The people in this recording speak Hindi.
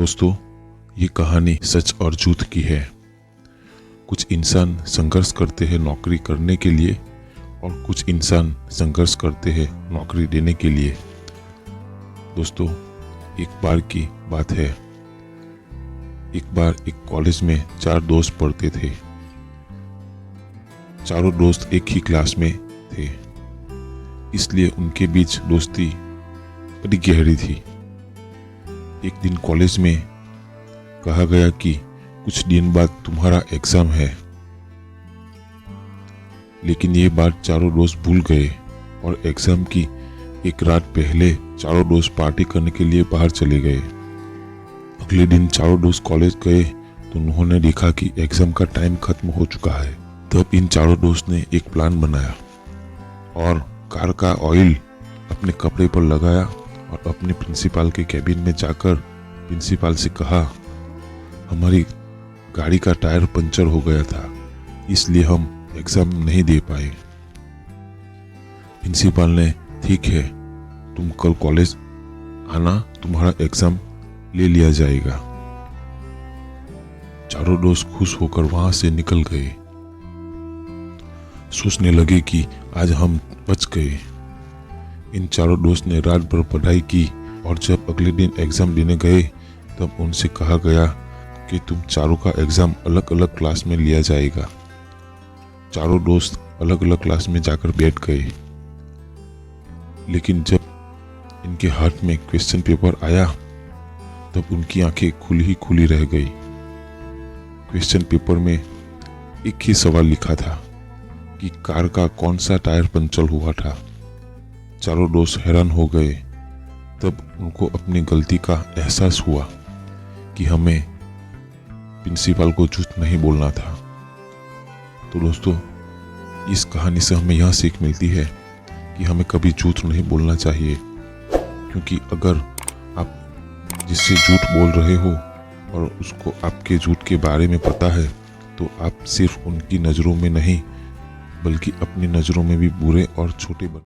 दोस्तों, ये कहानी सच और झूठ की है। कुछ इंसान संघर्ष करते हैं नौकरी करने के लिए और कुछ इंसान संघर्ष करते हैं नौकरी देने के लिए। दोस्तों, एक बार की बात है। एक बार एक कॉलेज में 4 दोस्त पढ़ते थे। चारों दोस्त एक ही क्लास में थे, इसलिए उनके बीच दोस्ती बड़ी गहरी थी। एक दिन कॉलेज में कहा गया कि कुछ दिन बाद तुम्हारा एग्जाम है, लेकिन ये बात चारों दोस्त भूल गए और एग्जाम की एक रात पहले चारों दोस्त पार्टी करने के लिए बाहर चले गए। अगले दिन चारों दोस्त कॉलेज गए तो उन्होंने देखा कि एग्जाम का टाइम खत्म हो चुका है। तब इन चारों दोस्त ने एक प्लान बनाया और कार का ऑयल अपने कपड़े पर लगाया और अपने प्रिंसिपल के कैबिन में जाकर प्रिंसिपल से कहा, हमारी गाड़ी का टायर पंचर हो गया था, इसलिए हम एग्जाम नहीं दे पाए। प्रिंसिपल ने, ठीक है, तुम कल कॉलेज आना, तुम्हारा एग्जाम ले लिया जाएगा। चारों दोस्त खुश होकर वहां से निकल गए। सोचने लगे कि आज हम बच गए। इन चारों दोस्त ने रात भर पढ़ाई की और जब अगले दिन एग्जाम देने गए तब उनसे कहा गया कि तुम चारों का एग्जाम अलग अलग क्लास में लिया जाएगा। चारों दोस्त अलग अलग क्लास में जाकर बैठ गए, लेकिन जब इनके हाथ में क्वेश्चन पेपर आया तब उनकी आंखें खुली ही खुली रह गई। क्वेश्चन पेपर में एक ही सवाल लिखा था कि कार का कौन सा टायर पंचर हुआ था। चारों दोस्त हैरान हो गए। तब उनको अपनी गलती का एहसास हुआ कि हमें प्रिंसिपल को झूठ नहीं बोलना था। तो दोस्तों, इस कहानी से हमें यह सीख मिलती है कि हमें कभी झूठ नहीं बोलना चाहिए, क्योंकि अगर आप जिससे झूठ बोल रहे हो और उसको आपके झूठ के बारे में पता है तो आप सिर्फ उनकी नज़रों में नहीं बल्कि अपनी नज़रों में भी बुरे और छोटे